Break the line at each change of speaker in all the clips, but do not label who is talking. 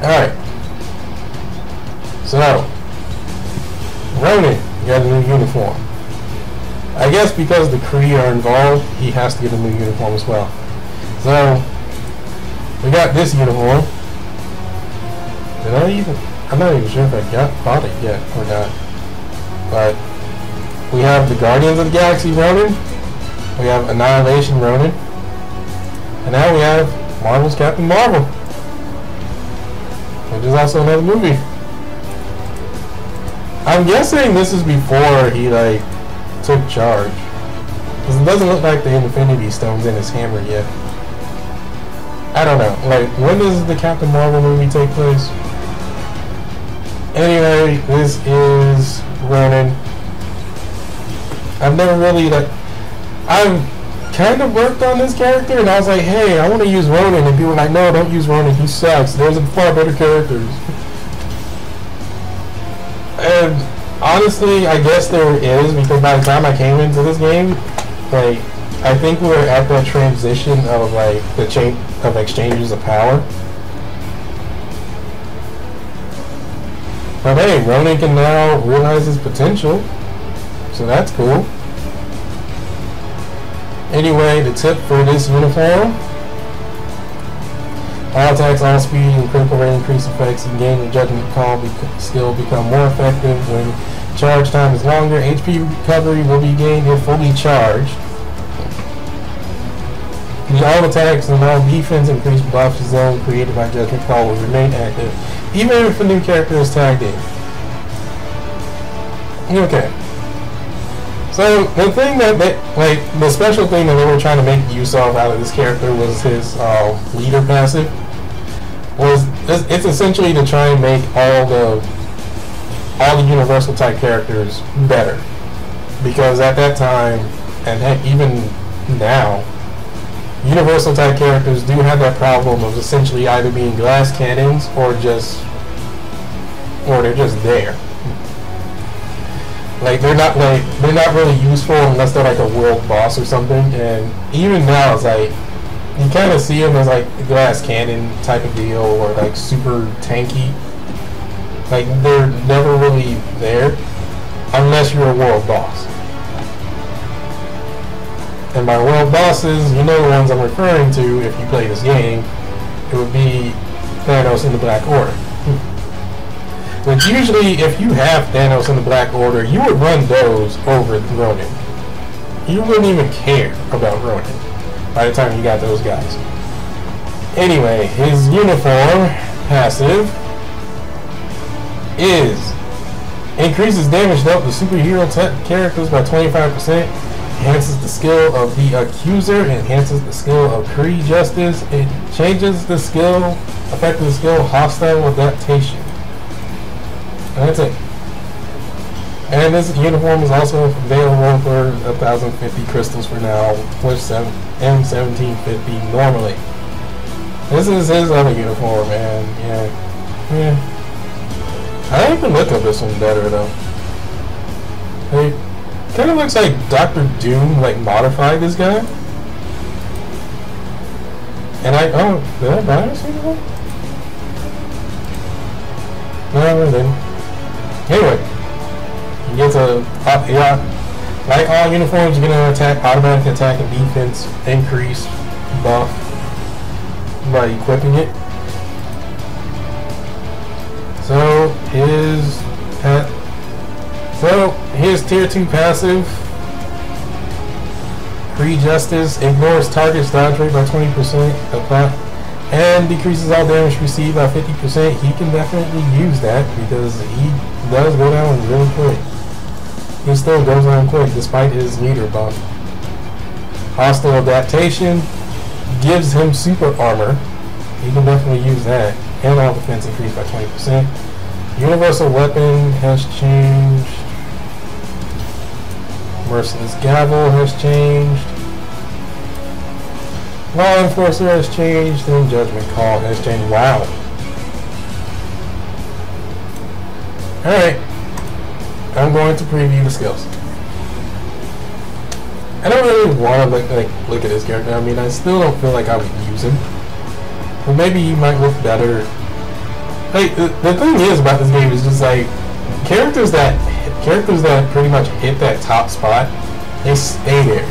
Alright. So, Ronan got a new uniform. I guess because the Kree are involved, he has to get a new uniform as well. So, we got this uniform. I'm not even sure if I bought it yet or not. But, we have the Guardians of the Galaxy Ronin. We have Annihilation Ronin. And now we have Marvel's Captain Marvel. Which is also another movie. I'm guessing this is before he, like, took charge. Because it doesn't look like the Infinity Stone's in his hammer yet. I don't know. Like, when does the Captain Marvel movie take place? Anyway, this is Ronan. I've never really, like... I've kind of worked on this character, and I was like, hey, I want to use Ronan. And people were like, no, don't use Ronan. He sucks. There's far better characters. And honestly, I guess there is, because by the time I came into this game, like, I think we're at that transition of, like, the change of exchanges of power. But hey, Ronan can now realize his potential, so that's cool. Anyway, the tip for this uniform: all attacks, all speed, and critical rate increase effects and gain and judgment call skill become more effective when charge time is longer. HP recovery will be gained if fully charged. All attacks and all defense increased buff zone created by judgment call will remain active, even if a new character is tagged in. Okay. So the thing that like the special thing that they were trying to make use of out of this character was his leader passive. It's essentially to try and make all the universal type characters better, because at that time, and heck even now, universal type characters do have that problem of essentially either being glass cannons or they're just there. Like they're not really useful unless they're like a world boss or something. And even now, it's like you kind of see them as like a glass cannon type of deal, or like super tanky. Like they're never really there unless you're a world boss. And by world bosses, you know the ones I'm referring to. If you play this game, it would be Thanos in the Black Order. But usually, if you have Thanos in the Black Order, you would run those over Ronan. You wouldn't even care about Ronan by the time you got those guys. Anyway, his uniform passive is increases damage dealt to superhero characters by 25%, enhances the skill of the Accuser, enhances the skill of Kree Justice, it changes the skill, effective skill, hostile adaptation. And that's it. And this uniform is also available for 1,050 crystals for now, which M1750 normally. This is his other uniform, man. Yeah. I like the look of this one better though. It kind of looks like Dr. Doom like modified this guy. And did I buy this uniform? No, I didn't. Anyway, he gets like all uniforms, you're gonna attack, automatic attack and defense increase buff by equipping it. So his tier 2 passive, Kree Justice, ignores target's dodge rate by 20%, and decreases all damage received by 50%. He can definitely use that because he does go down really quick. He still goes down quick despite his leader buff. Hostile adaptation gives him super armor. He can definitely use that. And all defense increased by 20%. Universal weapon has changed. Merciless gavel has changed. Law Enforcer has changed, and Judgment Call has changed. Wow. Alright. I'm going to preview the skills. I don't really want to look at this character. I mean, I still don't feel like I would use him. But maybe he might look better like the thing is about this game is just like characters that pretty much hit that top spot, they stay there,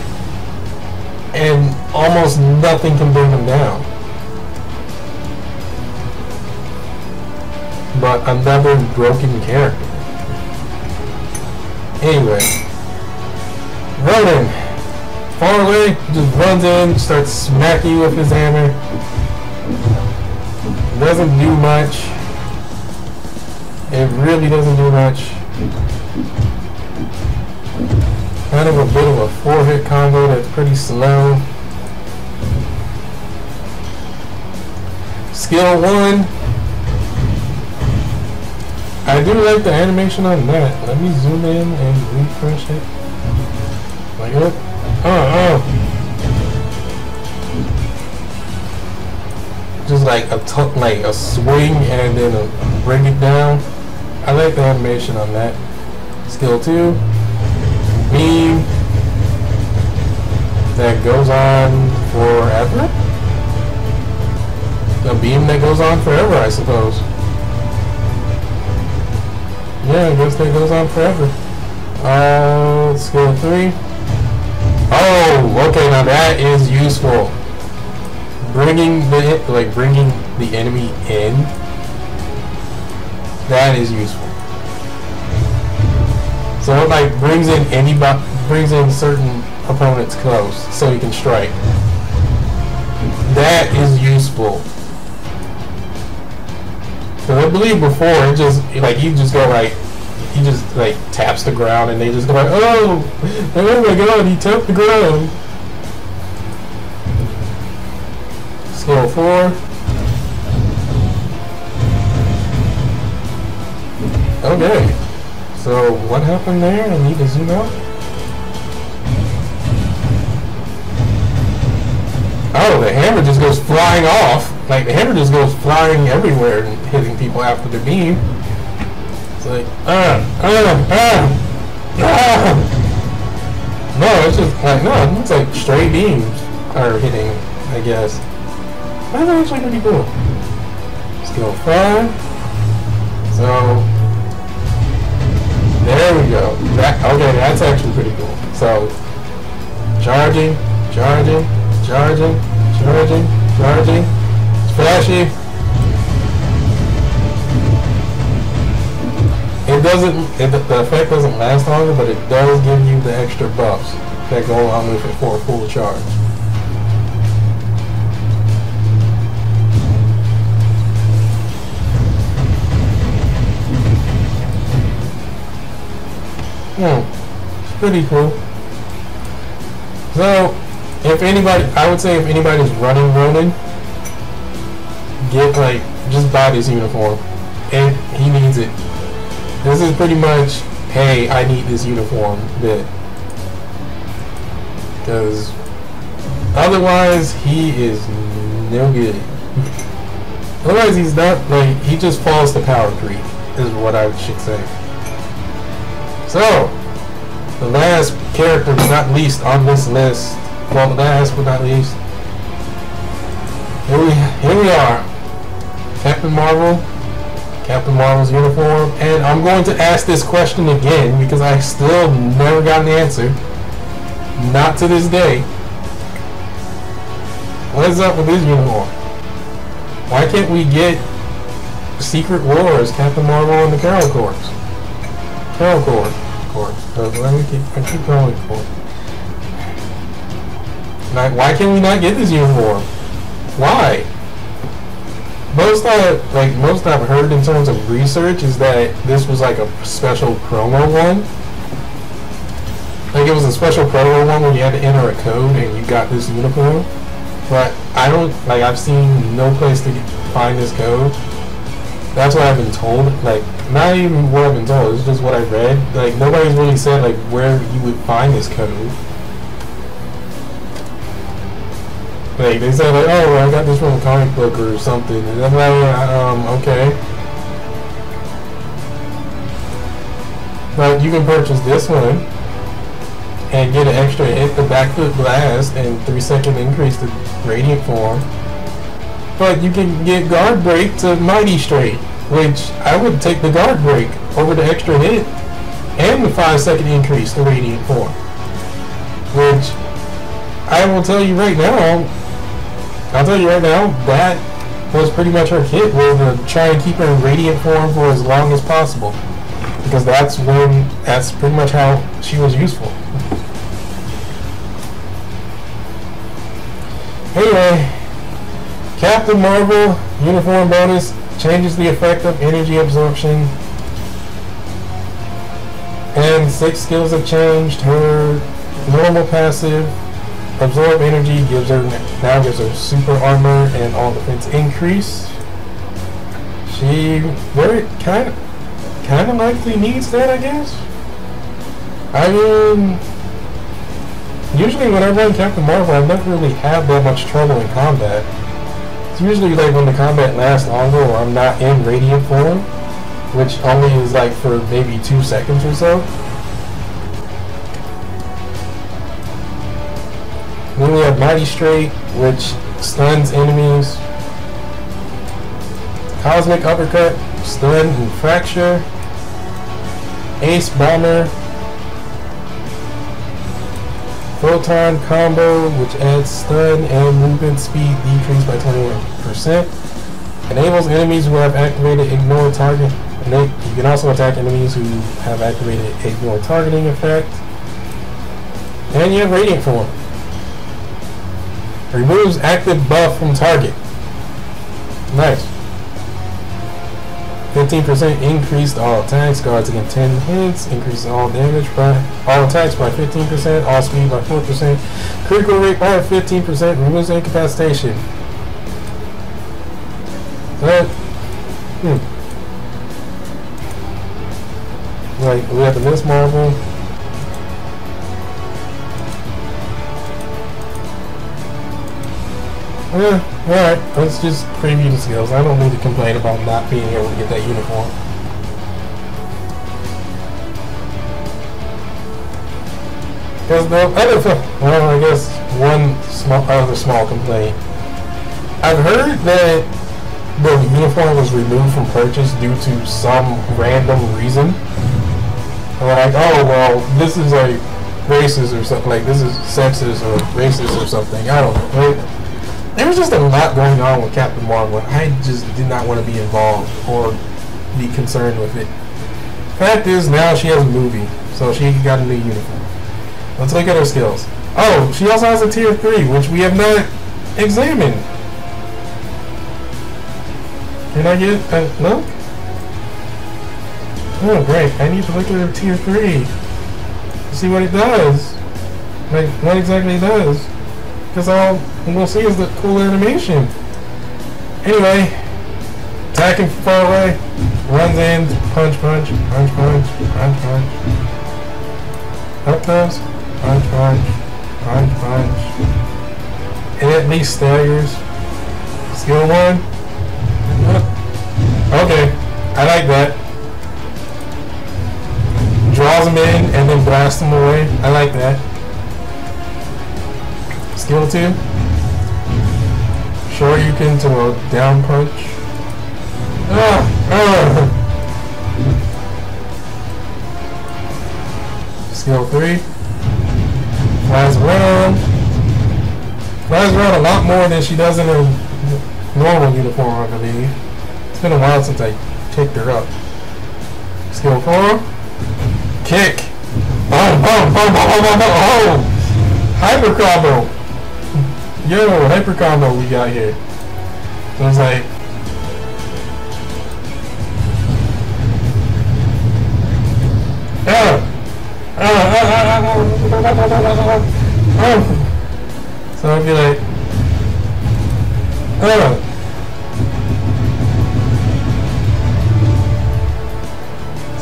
and almost nothing can bring them down. But another broken character. Anyway, Ronan, far away, just runs in, starts smacking you with his hammer. Doesn't do much. It really doesn't do much. Kind of a bit of a 4-hit combo that's pretty slow. Skill 1. I do like the animation on that. Let me zoom in and refresh it. Like what? Just like a swing and then a bring it down. I like the animation on that. Skill 2. Beam that goes on forever? A beam that goes on forever, I suppose. Yeah, I guess that goes on forever. Skill 3. Oh, okay, now that is useful. Bringing the enemy in. That is useful. So it like brings in certain opponents close, so you can strike. That is useful. Because I believe before it just like you just go like he just like taps the ground and they just go like, oh my god, he tapped the ground. Skill 4. Okay. So what happened there? I need to zoom out. Oh, the hammer just goes flying off. Like the hammer just goes flying everywhere and hitting people after the beam. It's like No, it's just like no, it's like stray beams are hitting, I guess. That's actually pretty cool. Skill 5. So there we go. Okay, that's actually pretty cool. So charging. It's flashy. The effect doesn't last longer, but it does give you the extra buffs that go along with it for a full charge. It's pretty cool. So, I would say if anybody's running Ronin, just buy this uniform. And he needs it. This is pretty much, hey, I need this uniform bit. Because otherwise, he is no good. Otherwise, he's not, he just falls to power creep, is what I should say. So, the last character but not least on this list, well, the last but not least, here we are, Captain Marvel's uniform, and I'm going to ask this question again because I still never got an answer, not to this day. What is up with this uniform? Why can't we get Secret Wars, Captain Marvel, and the Carol Corps? Carol Corps. I keep calling it Corps. Why can we not get this uniform? Why? Most I've heard in terms of research is that this was like a special promo one. Like it was a special promo one where you had to enter a code and you got this uniform. But I don't, I've seen no place to find this code. That's what I've been told. Not even what I've been told, it's just what I read. Nobody's really said, where you would find this code. They said, oh, I got this from a comic book or something. And I'm like, okay. But you can purchase this one and get an extra hit the back foot blast and 3-second increase to radiant form. But you can get guard break to mighty straight. which I would take the guard break over the extra hit and the 5-second increase to radiant form, which I will tell you right now, that was pretty much her kit, was to try and keep her in radiant form for as long as possible, because that's pretty much how she was useful. Anyway, Captain Marvel uniform bonus changes the effect of energy absorption, and 6 skills have changed. Her normal passive, absorb energy, now gives her super armor and all defense increase. She kind of likely needs that, I guess. I mean, usually when I run Captain Marvel, I never really have that much trouble in combat. It's usually like when the combat lasts longer or I'm not in radiant form, which only is like for maybe 2 seconds or so. Then we have Mighty Straight, which stuns enemies. Cosmic Uppercut, stun and fracture. Ace Bomber. Photon Combo, which adds stun and movement speed decrease by 21%. Enables enemies who have activated Ignore Target. And you can also attack enemies who have activated Ignore Targeting effect. And you have Radiant Form. Removes active buff from target. Nice. 15% increase to all attacks. Guards against 10 hits. Increases all damage by all attacks by 15%. All speed by 4%. Critical rate by 15%. Removes incapacitation. Right, we have the Miss Marvel. Alright, let's just preview the skills. I don't need to complain about not being able to get that uniform. Because the other, well, I guess one other small complaint. I've heard that the uniform was removed from purchase due to some random reason. They're like, oh, well, this is like racist or something, like this is sexist or racist or something. I don't know, right? There was just a lot going on with Captain Marvel. I just did not want to be involved or be concerned with it. Fact is, now she has a movie, so she got a new uniform. Let's look at her skills. Oh, she also has a tier 3, which we have not examined. Can I get a look? Oh, great. I need to look at her tier 3 to see what it does. Like, what exactly it does. Because all we'll see is the cool animation. Anyway, attacking from far away, runs in, punch, punch, punch, punch, punch, punch. Up close, punch, punch, punch, punch. It at least staggers. Skill 1. Okay, I like that. Draws them in and then blasts them away. I like that. Skill 2. Shoryuken to a down punch. Skill 3. Flies around. Flies around a lot more than she does in her normal uniform, I believe. It's been a while since I picked her up. Skill 4. Kick. Boom, boom, boom, boom, boom, boom, boom. Hyper combo. Yo, hyper combo we got here. So it's like, so I'd be like,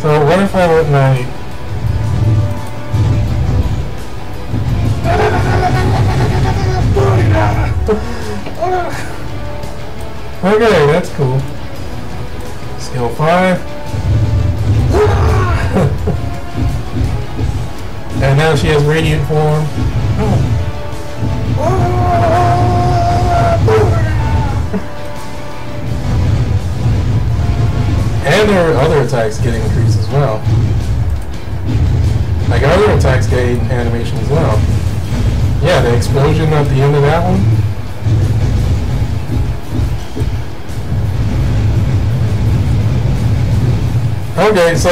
so what if I went like, okay, that's cool. Skill 5. And now she has radiant form. And their other attacks get increased as well. Like other attacks gain animation as well. Yeah, the explosion at the end of that one. Okay, so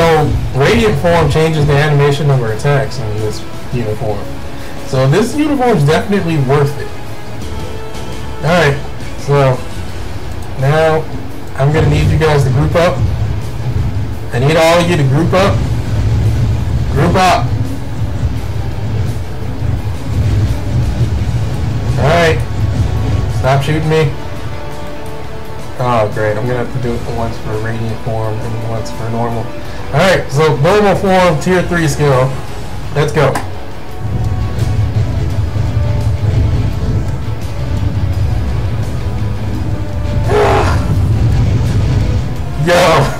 Radiant Form changes the animation of her attacks in this uniform. So this uniform is definitely worth it. Alright, so now I'm going to need you guys to group up. I need all of you to group up. Group up. Alright. Stop shooting me. Oh, great. I'm going to have to do it once for Radiant Form and once for normal. Alright, so normal form, tier 3 skill. Let's go. Yo.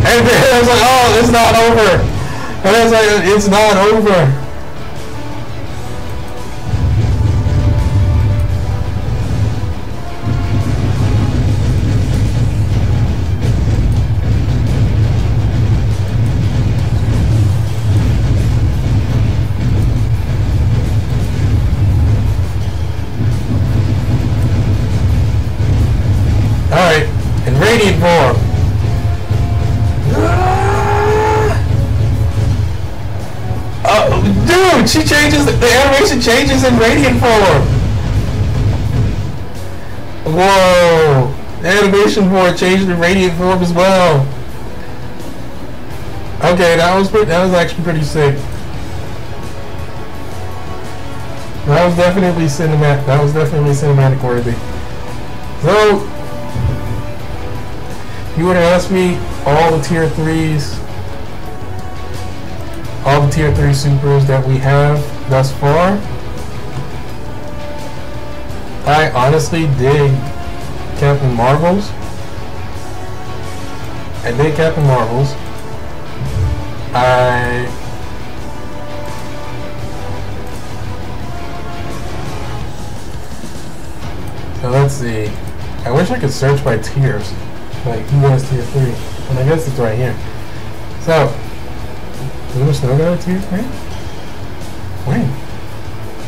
And then I was like, oh, it's not over. And I was like, it's not over. Alright, in Radiant Form. Dude, she changes, the animation changes in Radiant Form. Whoa, the animation for it changed in Radiant Form as well. Okay, that was actually pretty sick. That was definitely cinematic worthy. So, you would have asked me all the tier 3s. All the tier 3 supers that we have thus far. I honestly dig Captain Marvels. I dig Captain Marvels. So let's see. I wish I could search by tiers. Like who has tier 3? And I guess it's right here. So Lunar Snow got a tier 3? When?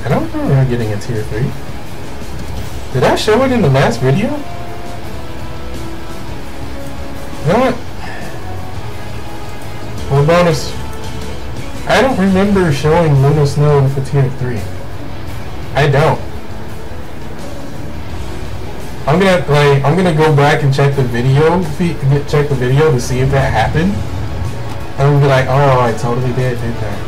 I don't remember her getting a tier 3. Did I show it in the last video? You know what? Well, bonus. I don't remember showing Lunar Snow with a tier 3. I don't. I'm gonna go back and check the video to see if that happened. And we'll be like, oh, I totally did that.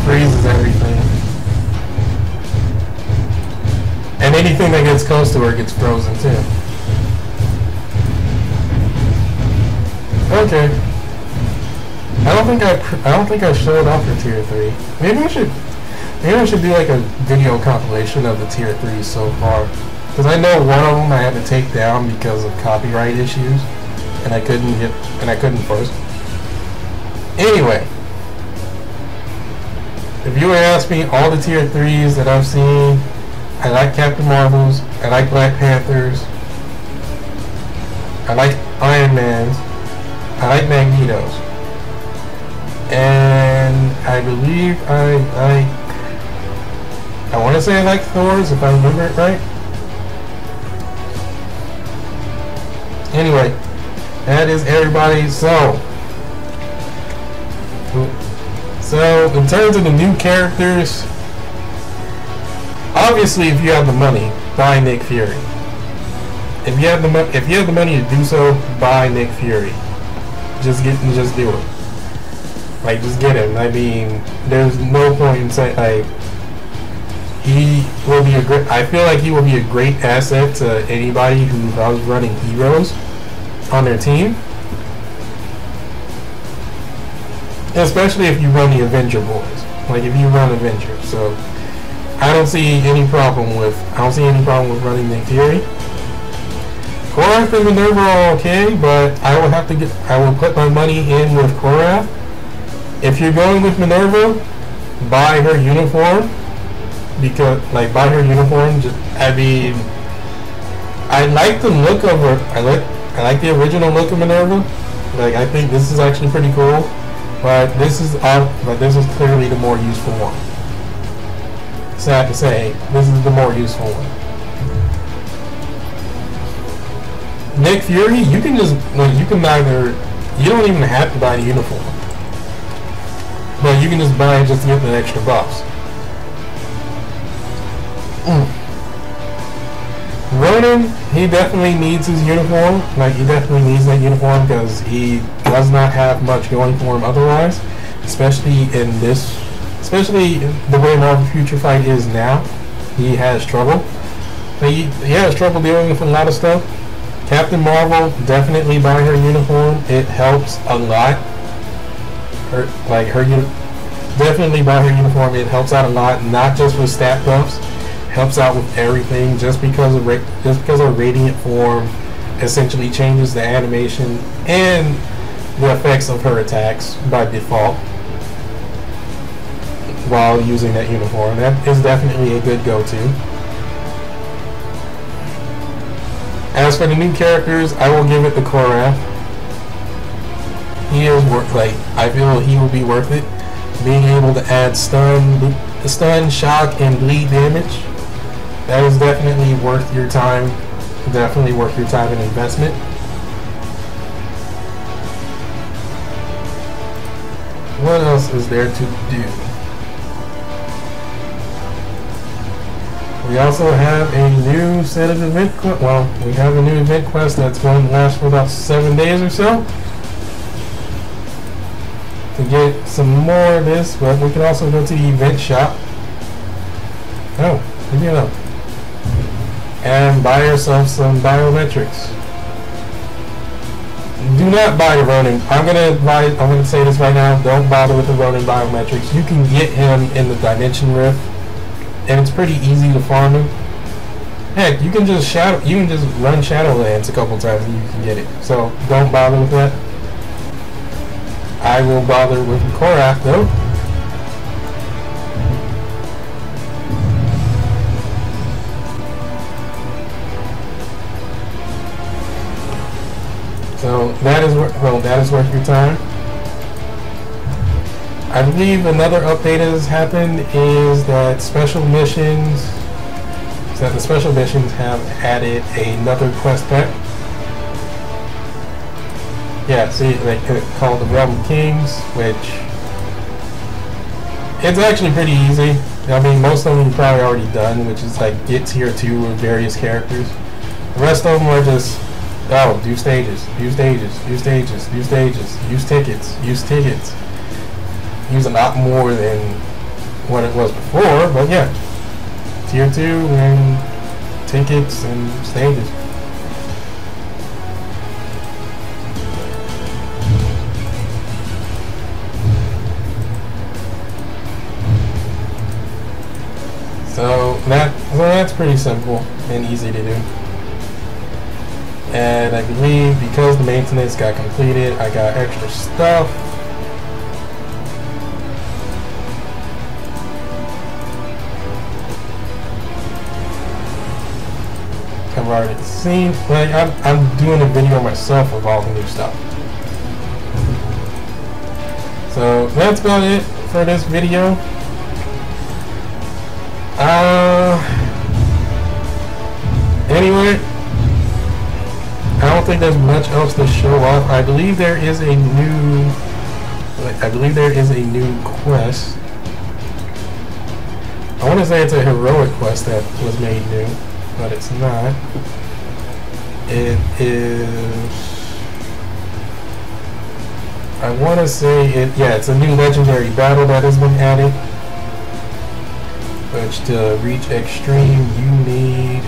Freezes everything. And anything that gets close to her gets frozen too. Okay. I don't think I showed off her tier 3. Maybe I should do like a video compilation of the tier 3s so far. Because I know one of them I had to take down because of copyright issues. And I couldn't post. Anyway. If you would ask me all the tier 3s that I've seen, I like Captain Marvels, I like Black Panthers, I like Iron Mans, I like Magnetos, and I believe I want to say I like Thor's if I remember it right. Anyway, that is everybody. So, in terms of the new characters, obviously, if you have the money, buy Nick Fury. If you have the money to do so, buy Nick Fury. Just do it. Like, just get him. I mean, there's no point in saying like he will be a great. I feel like he will be a great asset to anybody who was running heroes on their team. especially if you run the Avenger boys. Like if you run Avengers, so I don't see any problem with running Nick Fury. Korath and Minerva are okay, but I will put my money in with Korath. If you're going with Minerva, buy her uniform, because buy her uniform. I like the look of her. I like the original look of Minerva. I think this is actually pretty cool, but this is clearly the more useful one. Sad to say, this is the more useful one. Nick Fury, you can just you don't even have to buy the uniform, but you can just buy it just to get the extra buffs. Ronan, he definitely needs his uniform. He definitely needs that uniform because he does not have much going for him otherwise, especially the way Marvel Future Fight is now. He has trouble. He has trouble dealing with a lot of stuff. Captain Marvel, definitely buy her uniform. It helps a lot. Definitely buy her uniform. It helps out a lot, not just with stat buffs. Helps out with everything. Just because of Radiant form essentially changes the animation and the effects of her attacks by default while using that uniform. That is definitely a good go-to. As for the new characters, I will give it to Korath. He is I feel he will be worth it. Being able to add stun, shock, and bleed damage. That is definitely worth your time. Definitely worth your time and investment. What else is there to do? We also have a new set of event quest. Well, we have a new event quest that's going to last for about 7 days or so. To get some more of this, but we can also go to the event shop. Oh, leave me alone. And buy yourself some biometrics. Do not buy the Ronin. I'm gonna say this right now. Don't bother with the Ronin biometrics. You can get him in the Dimension Rift, and it's pretty easy to farm him. Heck, you can just run Shadowlands a couple times and you can get it. So don't bother with that. I will bother with Korath though. So that is worth your time. I believe another update has happened is that the special missions have added another quest pack. Yeah, see, called the Realm of Kings, which it's actually pretty easy. I mean, most of them you've probably already done, which is get tier 2 of various characters. The rest of them are just do stages, use stages, use stages, use stages, use tickets, use tickets. Use a lot more than what it was before, but yeah. Tier 2 and tickets and stages. So that's pretty simple and easy to do. And I believe because the maintenance got completed, I got extra stuff. I've already seen, I'm doing a video myself of all the new stuff. So that's about it for this video. Anyway, I don't think there's much else to show off. I believe there is a new quest. I want to say it's a heroic quest that was made new, but it's not. It is, I want to say it's a new legendary battle that has been added. Which to reach extreme you need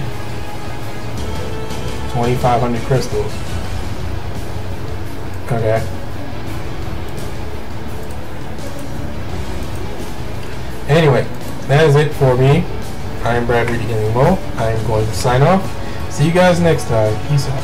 2,500 crystals. Okay. Anyway, that is it for me. I am Brad Reedy Gaming Mo. I am going to sign off. See you guys next time. Peace out.